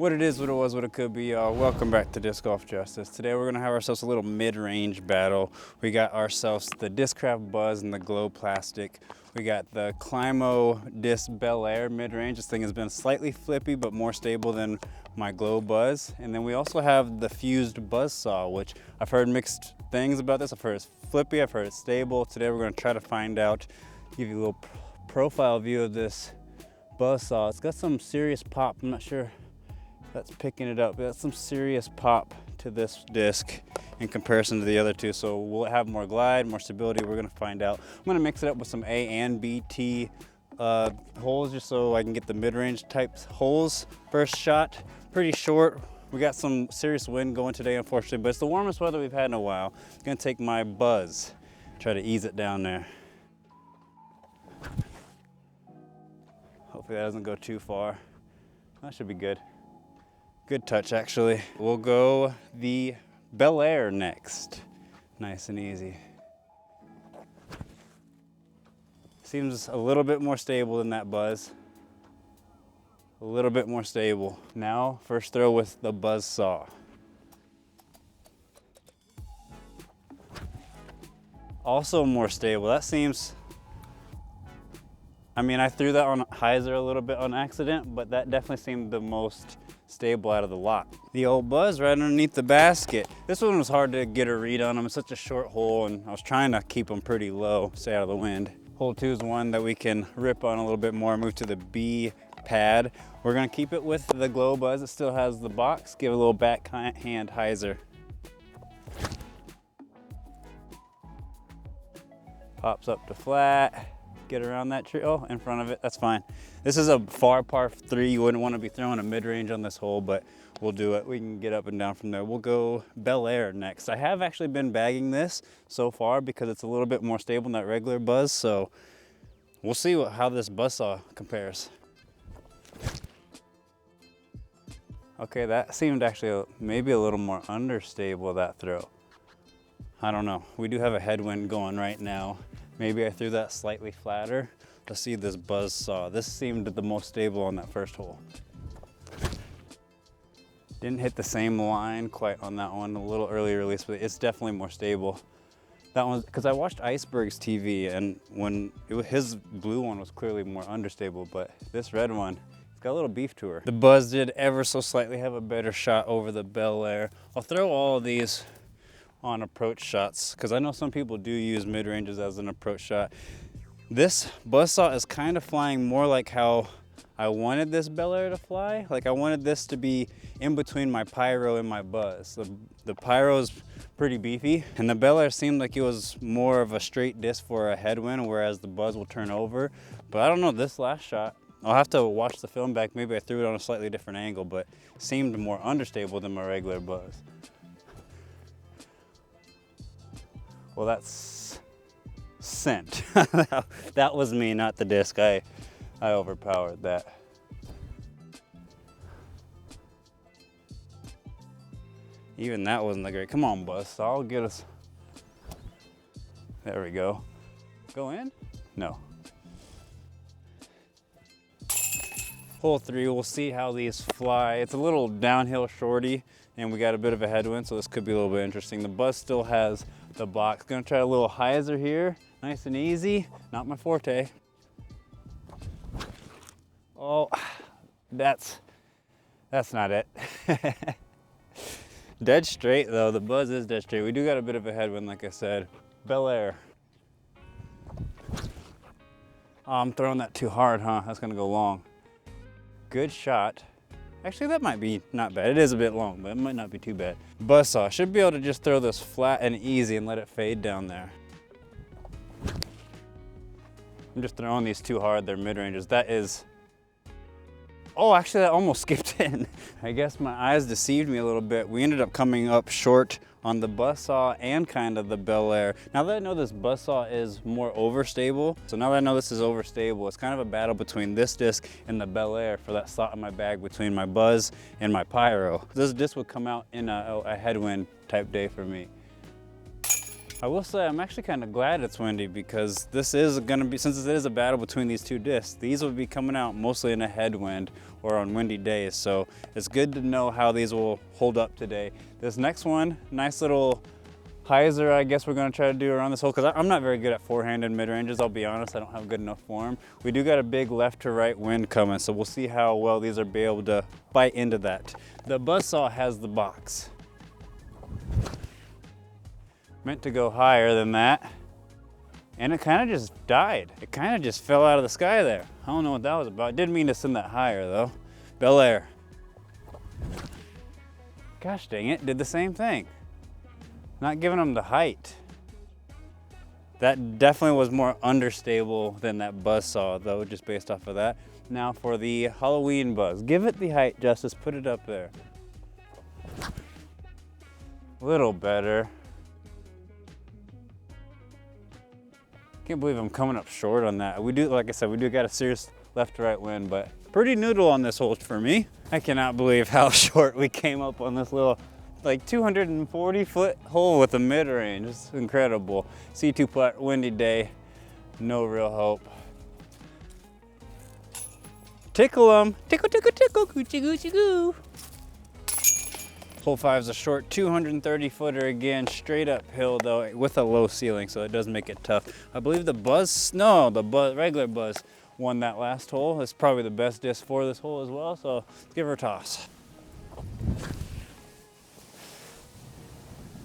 What it is, what it was, what it could be, y'all. Welcome back to Disc Golf Justice. Today we're gonna have ourselves a little mid-range battle. We got ourselves the Discraft Buzz and the Glow Plastic. We got the Climo Disc Bel Air mid-range. This thing has been slightly flippy, but more stable than my Glow Buzz. And then we also have the fused Buzzzsaw, which I've heard mixed things about this. I've heard it's flippy, I've heard it's stable. Today we're gonna try to find out, give you a little profile view of this Buzzzsaw. It's got some serious pop. I'm not sure that's picking it up. That's some serious pop to this disc in comparison to the other two. So will it have more glide, more stability? We're gonna find out. I'm gonna mix it up with some A and B T holes just so I can get the mid-range type holes. First shot, pretty short. We got some serious wind going today, unfortunately, but it's the warmest weather we've had in a while. I'm gonna take my Buzz, try to ease it down there. Hopefully that doesn't go too far. That should be good. Good touch, actually. We'll go the Bel Air next. Nice and easy. Seems a little bit more stable than that Buzz. A little bit more stable. Now, first throw with the Buzzzsaw. Also more stable. That seems, I mean, I threw that on hyzer a little bit on accident, but that definitely seemed the most stable out of the lot. The old Buzz right underneath the basket. This one was hard to get a read on him. It's such a short hole, and I was trying to keep them pretty low, stay out of the wind. Hole 2 is one that we can rip on a little bit more, move to the B pad. We're gonna keep it with the Glow Buzz. It still has the box. Give it a little backhand hyzer. Pops up to flat. Get around that tree. Oh, in front of it, that's fine. This is a far par 3. You wouldn't want to be throwing a mid-range on this hole, but we'll do it. We can get up and down from there. We'll go Bel Air next. I have actually been bagging this so far because it's a little bit more stable than that regular Buzz, so we'll see how this Buzzzsaw compares. Okay, that seemed actually maybe a little more understable, that throw. I don't know. We do have a headwind going right now. Maybe I threw that slightly flatter. Let's see this Buzzzsaw. This seemed the most stable on that first hole. Didn't hit the same line quite on that one, a little early release, but it's definitely more stable. That one, because I watched Iceberg's TV, and when his blue one was clearly more understable, but this red one, it's got a little beef to her. The Buzz did ever so slightly have a better shot over the Bel Air. I'll throw all of these on approach shots, because I know some people do use mid-ranges as an approach shot. This Buzzzsaw is kind of flying more like how I wanted this Bel Air to fly. Like I wanted this to be in between my Pyro and my Buzz. The Pyro is pretty beefy, and the Bel Air seemed like it was more of a straight disc for a headwind, whereas the Buzz will turn over. But I don't know, this last shot, I'll have to watch the film back. Maybe I threw it on a slightly different angle, but it seemed more understable than my regular Buzz. Well, that's sent. That was me, not the disc. I overpowered that. Even that wasn't that great. Come on, Buzz. I'll get us. There we go. Go in? No. Hole 3, we'll see how these fly. It's a little downhill shorty, and we got a bit of a headwind, so this could be a little bit interesting. The Buzz still has the box. Gonna try a little hyzer here, nice and easy. Not my forte. Oh, that's not it. Dead straight though, the Buzz is dead straight. We do got a bit of a headwind, like I said. Bel Air. Oh, I'm throwing that too hard, huh? That's gonna go long. Good shot. Actually, that might be not bad. It is a bit long, but it might not be too bad. Buzzzsaw should be able to just throw this flat and easy and let it fade down there. I'm just throwing these too hard. They're mid-ranges. That is, oh, actually that almost skipped in. I guess my eyes deceived me a little bit. We ended up coming up short on the Buzzzsaw and kind of the Bel Air. Now that I know this Buzzzsaw is more overstable, so now that I know this is overstable, it's kind of a battle between this disc and the Bel Air for that slot in my bag between my Buzz and my Pyro. This disc would come out in a headwind type day for me. I will say I'm actually kind of glad it's windy because this is going to be, since it is a battle between these two discs, these will be coming out mostly in a headwind or on windy days. So it's good to know how these will hold up today. This next one, nice little hyzer, I guess we're going to try to do around this hole because I'm not very good at forehanded mid-ranges. I'll be honest, I don't have good enough form. We do got a big left to right wind coming, so we'll see how well these are be able to bite into that. The Buzzzsaw has the box. Meant to go higher than that, and it kind of just died. It kind of just fell out of the sky there. I don't know what that was about. Didn't mean to send that higher though. Bel Air. Gosh dang it, did the same thing. Not giving them the height. That definitely was more understable than that Buzzzsaw though, just based off of that. Now for the Halloween Buzz. Give it the height, Justice, put it up there. A little better. Can't believe I'm coming up short on that. We do, like I said, we do got a serious left to right wind, but pretty noodle on this hole for me. I cannot believe how short we came up on this little, like 240-foot hole with a mid-range. It's incredible. C2 putt, windy day, no real hope. Tickle them, tickle, tickle, tickle, coochie, coochie, goo. Hole 5 is a short 230-footer again, straight uphill though, with a low ceiling, so it does make it tough. I believe the regular Buzz won that last hole. It's probably the best disc for this hole as well, so let's give her a toss.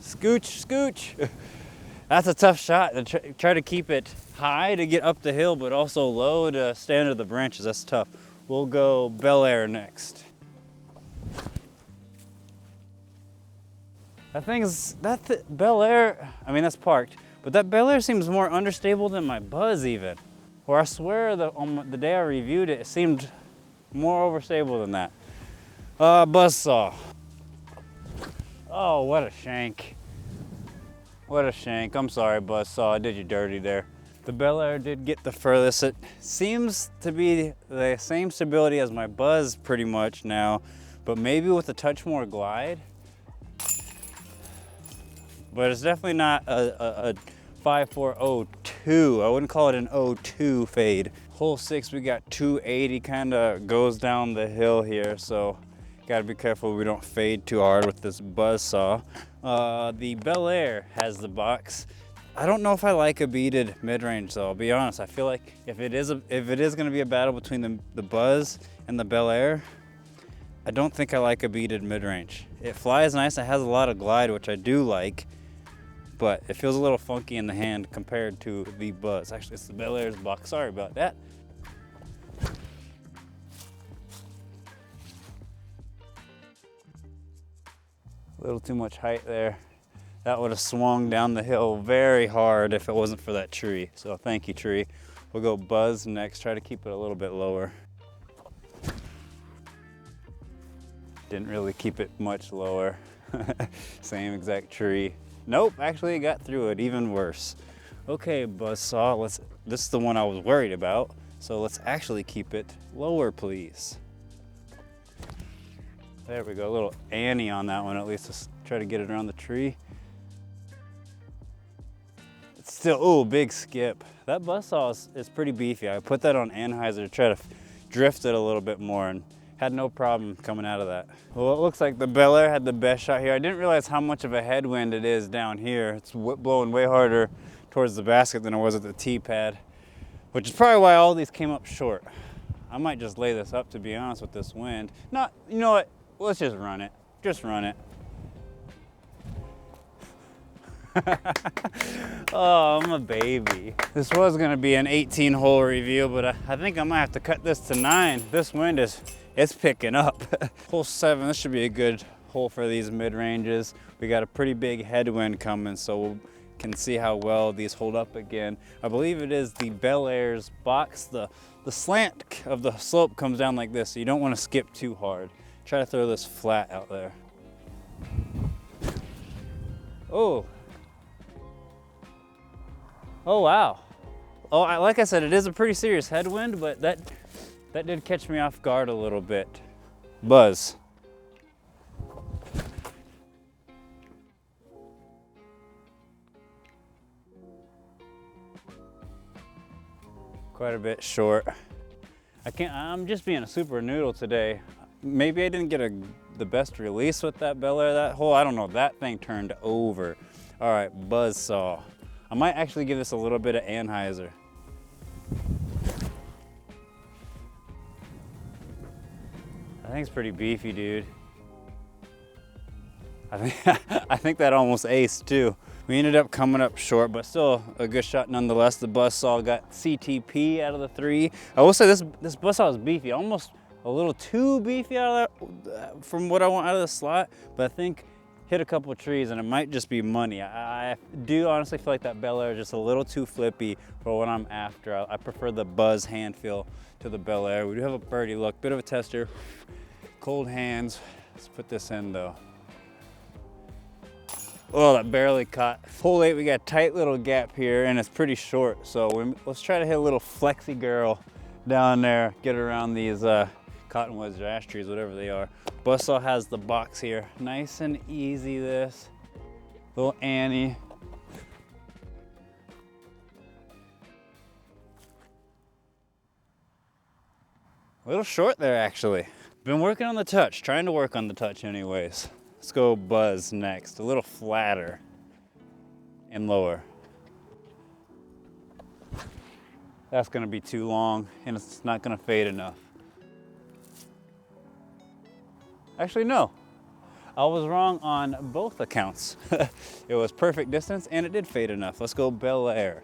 Scooch, scooch. That's a tough shot to try to keep it high to get up the hill, but also low to stay under the branches. That's tough. We'll go Bel Air next. Bel Air, I mean that's parked, but that Bel Air seems more understable than my Buzz even. Or I swear on the day I reviewed it, it seemed more overstable than that. Buzzzsaw. Oh, what a shank. What a shank. I'm sorry, Buzzzsaw, I did you dirty there. The Bel Air did get the furthest. It seems to be the same stability as my Buzz pretty much now, but maybe with a touch more glide. But it's definitely not a 5.402. I wouldn't call it an 02 fade. Hole 6, we got 280, kind of goes down the hill here, so gotta be careful we don't fade too hard with this Buzzzsaw. The Bel Air has the box. I don't know if I like a beaded mid-range though, I'll be honest. I feel like if it is gonna be a battle between the Buzz and the Bel Air, I don't think I like a beaded mid-range. It flies nice, it has a lot of glide, which I do like, but it feels a little funky in the hand compared to the Buzz. Actually, it's the Bel Air's box. Sorry about that. A little too much height there. That would have swung down the hill very hard if it wasn't for that tree. So thank you, tree. We'll go Buzz next. Try to keep it a little bit lower. Didn't really keep it much lower. Same exact tree. Nope, actually it got through it, even worse. Okay, Buzzzsaw, this is the one I was worried about, so let's actually keep it lower, please. There we go, a little Annie on that one, at least let's try to get it around the tree. It's still, oh, big skip. That Buzzzsaw is pretty beefy. I put that on anhyzer to try to drift it a little bit more, and had no problem coming out of that. Well, it looks like the Bel Air had the best shot here. I didn't realize how much of a headwind it is down here. It's blowing way harder towards the basket than it was at the tee pad, which is probably why all these came up short. I might just lay this up, to be honest, with this wind. You know what? Let's just run it. Just run it. Oh, I'm a baby. This was gonna be an 18-hole review, but I think I might have to cut this to 9. This wind it's picking up. Hole 7, this should be a good hole for these mid-ranges. We got a pretty big headwind coming, so we can see how well these hold up again. I believe it is the Bel Air's box. The slant of the slope comes down like this, so you don't want to skip too hard. Try to throw this flat out there. Oh. Oh, wow. Oh, like I said, it is a pretty serious headwind, but that did catch me off guard a little bit. Buzz. Quite a bit short. I'm just being a super noodle today. Maybe I didn't get the best release with that Bel Air, that hole. I don't know, that thing turned over. All right, Buzzsaw. I might actually give this a little bit of anhyzer. I think it's pretty beefy, dude. I think that almost aced too. We ended up coming up short, but still a good shot nonetheless. The Buzzsaw got CTP out of the 3. I will say this Buzzsaw is beefy, almost a little too beefy out of that, from what I want out of the slot, but I think hit a couple of trees and it might just be money. I do honestly feel like that Bel Air is just a little too flippy for what I'm after. I prefer the Buzz hand feel to the Bel Air. We do have a birdie look, bit of a tester, cold hands. Let's put this in though. Oh, that barely caught. Hole 8, we got a tight little gap here and it's pretty short. So let's try to hit a little flexy girl down there, get around these cottonwoods or ash trees, whatever they are. Buzzsaw has the box here. Nice and easy this. Little Annie. A little short there actually. Been working on the touch, trying to work on the touch anyways. Let's go Buzz next, a little flatter and lower. That's gonna be too long and it's not gonna fade enough. Actually, no, I was wrong on both accounts. It was perfect distance and it did fade enough. Let's go Bel Air.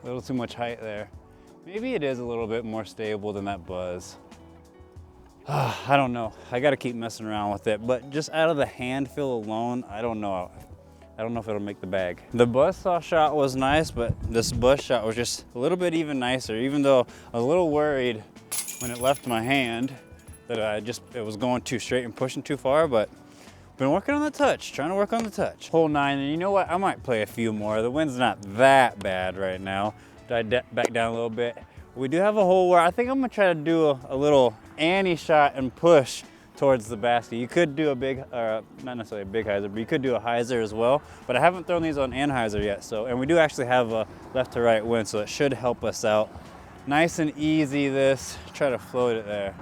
A little too much height there. Maybe it is a little bit more stable than that Buzz. I don't know. I gotta keep messing around with it, but just out of the hand feel alone, I don't know. I don't know if it'll make the bag. The Buzzsaw shot was nice, but this Buzz shot was just a little bit even nicer, even though I was a little worried when it left my hand that it was going too straight and pushing too far, but been working on the touch, trying to work on the touch. Hole 9, and you know what? I might play a few more. The wind's not that bad right now. Died back down a little bit. We do have a hole where I think I'm gonna try to do a little Annie shot and push towards the basket. You could do a big, not necessarily a big hyzer, but you could do a hyzer as well. But I haven't thrown these on anhyzer yet, and we do actually have a left to right wind, so it should help us out. Nice and easy this, try to float it there.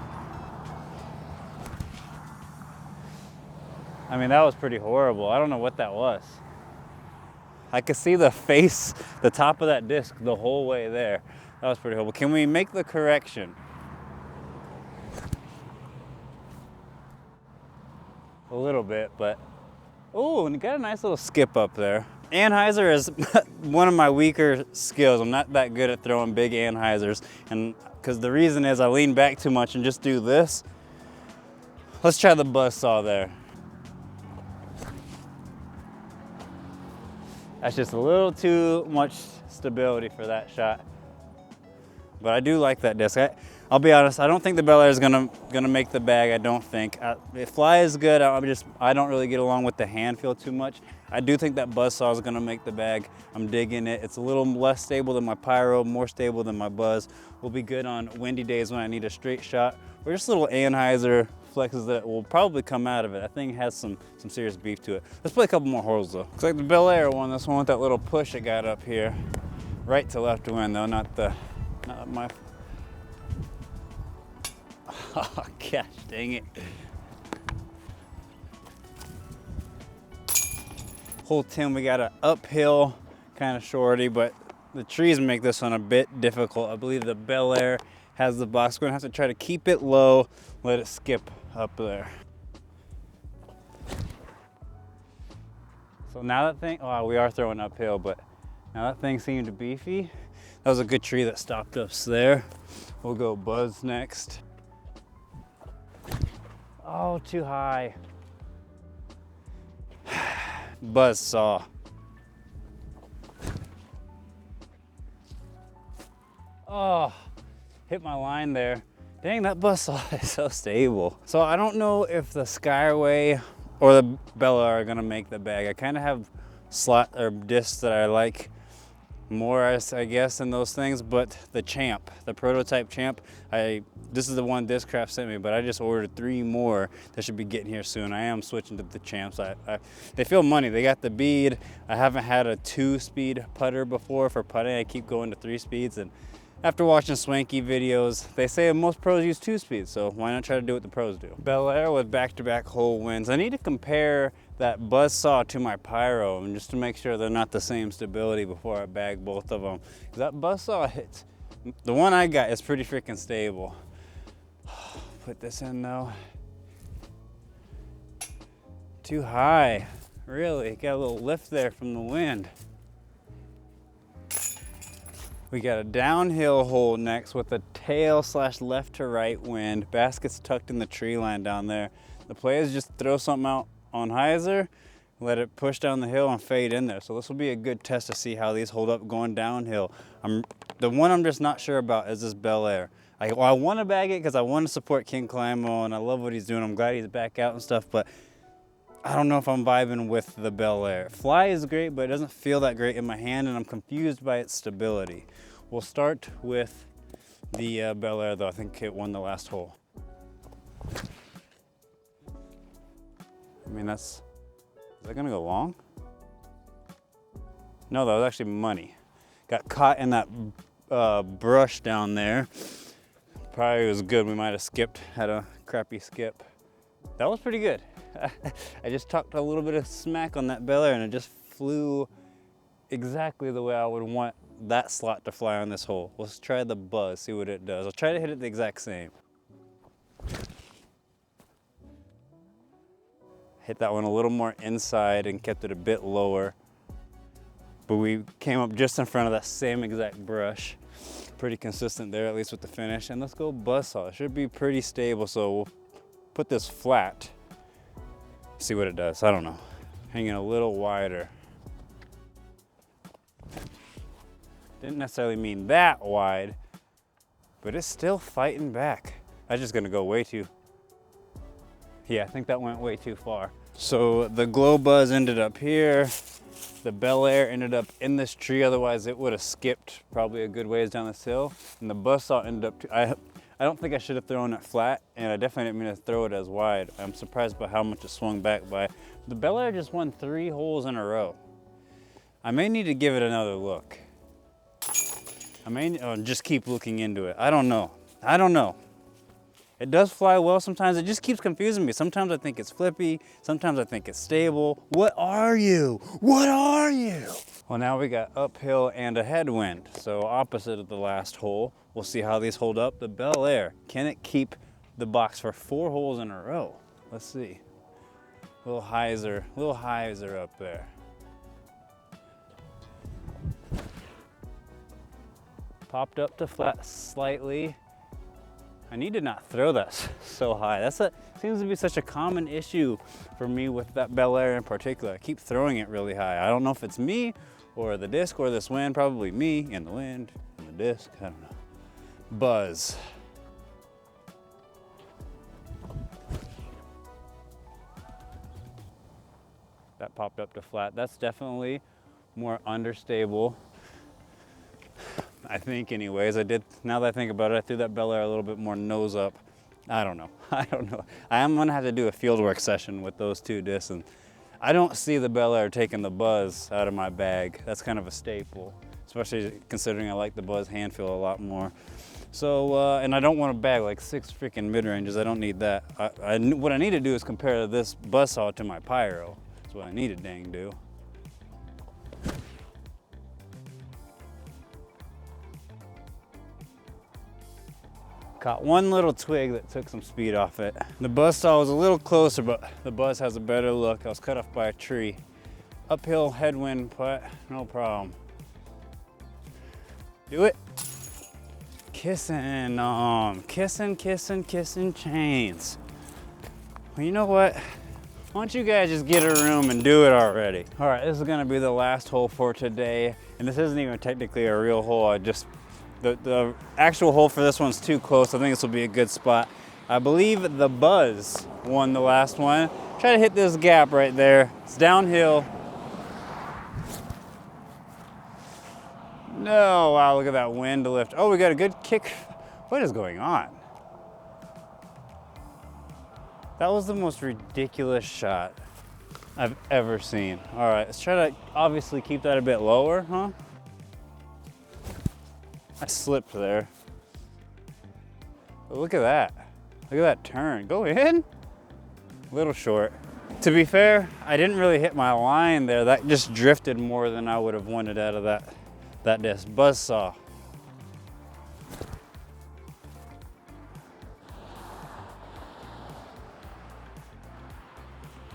I mean, that was pretty horrible. I don't know what that was. I could see the face, the top of that disc the whole way there. That was pretty horrible. Can we make the correction? A little bit, but, oh, and you got a nice little skip up there. Anhyzer is one of my weaker skills. I'm not that good at throwing big anhyzers, and because the reason is I lean back too much and just do this. Let's try the Buzzsaw there. That's just a little too much stability for that shot. But I do like that disc. I'll be honest, I don't think the Bel Air is gonna make the bag. I don't think. It flies good. I don't really get along with the hand feel too much. I do think that Buzzsaw is gonna make the bag. I'm digging it. It's a little less stable than my Pyro, more stable than my Buzz. Will be good on windy days when I need a straight shot, or just little anhyzer flexes that will probably come out of it. That thing has some serious beef to it. Let's play a couple more holes though. Looks like the Bel Air won this one with that little push it got up here. Right to left to win though, not my. Oh gosh, dang it. Hole 10, we got an uphill kind of shorty, but the trees make this one a bit difficult. I believe the Bel Air has the box. We're gonna have to try to keep it low, let it skip up there. So now that thing, oh, we are throwing uphill, but now that thing seemed beefy. That was a good tree that stopped us there. We'll go Buzz next. Oh, too high. Buzzsaw. Oh, hit my line there. Dang, that Buzzsaw is so stable. So I don't know if the Skyway or the Bel Air are gonna make the bag. I kind of have slot or discs that I like more, I guess, in those things, but the Champ, the prototype Champ, this is the one Discraft sent me, but I just ordered 3 more that should be getting here soon. I am switching to the Champs. They feel money. They got the bead. I haven't had a 2-speed putter before for putting. I keep going to 3 speeds, and after watching Swanky videos, they say most pros use 2 speeds, so why not try to do what the pros do? Bel Air with back-to-back hole wins. I need to compare that Buzzzsaw to my Pyro, and just to make sure they're not the same stability before I bag both of them. Because that Buzzzsaw hits, the one I got is pretty freaking stable. Put this in though. Too high, really. Got a little lift there from the wind. We got a downhill hole next with a tail / left to right wind. Basket's tucked in the tree line down there. The play is just throw something out on hyzer, let it push down the hill and fade in there. So this will be a good test to see how these hold up going downhill. The one I'm just not sure about is this Bel Air. I want to bag it because I want to support King Climo and I love what he's doing. I'm glad he's back out and stuff, but I don't know if I'm vibing with the Bel Air. Fly is great, but it doesn't feel that great in my hand, and I'm confused by its stability. We'll start with the Bel Air, though. I think it won the last hole. I mean, is that gonna go long? No, that was actually money. Got caught in that brush down there. Probably was good. We might have skipped, had a crappy skip. That was pretty good. I just talked a little bit of smack on that Bel Air and it just flew exactly the way I would want that slot to fly on this hole. Let's try the Buzz, see what it does. I'll try to hit it the exact same. Hit that one a little more inside and kept it a bit lower. But we came up just in front of that same exact brush. Pretty consistent there, at least with the finish. And let's go Buzzsaw. It should be pretty stable, so we'll put this flat. See what it does, I don't know. Hanging a little wider. Didn't necessarily mean that wide, but it's still fighting back. That's just gonna go way too, yeah, I think that went way too far. So the Glow Buzz ended up here. The Bel Air ended up in this tree, otherwise it would have skipped probably a good ways down this hill. And the Buzzsaw ended up, I don't think I should have thrown it flat, and I definitely didn't mean to throw it as wide. I'm surprised by how much it swung back by. The Bel Air just won 3 holes in a row. I may need to give it another look. I may just keep looking into it. I don't know. I don't know. It does fly well sometimes. It just keeps confusing me. Sometimes I think it's flippy. Sometimes I think it's stable. What are you? What are you? Well, now we got uphill and a headwind. So opposite of the last hole. We'll see how these hold up. The Bel Air, can it keep the box for 4 holes in a row? Let's see. Little hyzer up there. Popped up to flat slightly. I need to not throw that so high. That seems to be such a common issue for me with that Bel Air in particular. I keep throwing it really high. I don't know if it's me or the disc or this wind. Probably me and the wind and the disc. I don't know. Buzz. That popped up to flat. That's definitely more understable. I think anyways. Now that I think about it, I threw that Bel Air a little bit more nose up. I don't know. I don't know. I am gonna have to do a fieldwork session with those 2 discs, and I don't see the Bel Air taking the Buzz out of my bag. That's kind of a staple, especially considering I like the Buzz hand feel a lot more. So, and I don't want to bag like 6 freaking mid-ranges. I don't need that. What I need to do is compare this Buzzsaw to my Pyro. That's what I need to dang do. Caught one little twig that took some speed off it. The Buzzsaw was a little closer, but the Buzz has a better look. I was cut off by a tree. Uphill headwind putt, no problem. Do it. Kissing chains. Well, you know what? Why don't you guys just get a room and do it already? All right, this is gonna be the last hole for today. And this isn't even technically a real hole. The actual hole for this one's too close. I think this will be a good spot. I believe the Buzz won the last one. Try to hit this gap right there. It's downhill. No, wow, look at that wind lift. Oh, we got a good kick. What is going on? That was the most ridiculous shot I've ever seen. All right, let's try to obviously keep that a bit lower, huh? I slipped there. But look at that. Look at that turn. Go in. A little short. To be fair, I didn't really hit my line there. That just drifted more than I would have wanted out of that disc. Buzzsaw.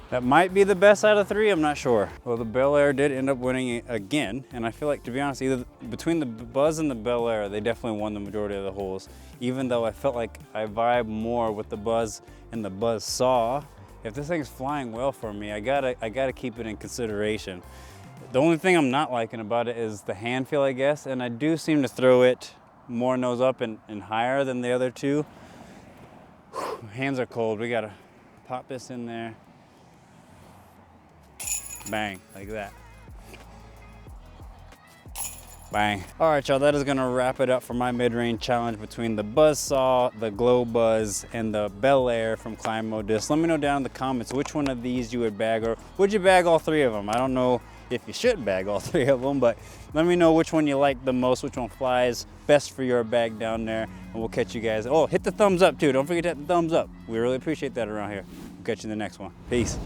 That might be the best out of 3, I'm not sure. Well, the Bel Air did end up winning again, and I feel like, to be honest, either between the Buzz and the Bel Air, they definitely won the majority of the holes, even though I felt like I vibe more with the Buzz and the Buzzzsaw. If this thing's flying well for me, I gotta keep it in consideration. The only thing I'm not liking about it is the hand feel, I guess, and I do seem to throw it more nose up and higher than the other two. Whew, hands are cold. We gotta pop this in there. Bang, like that. Bang. All right, y'all, that is gonna wrap it up for my mid-range challenge between the Buzzsaw, the Glow Buzz, and the Bel Air from Climo Disc. Let me know down in the comments which one of these you would bag, or would you bag all 3 of them? I don't know if you should bag all 3 of them, but let me know which one you like the most, which one flies best for your bag down there, and we'll catch you guys. Oh, hit the thumbs up too. Don't forget to hit the thumbs up. We really appreciate that around here. We'll catch you in the next one. Peace.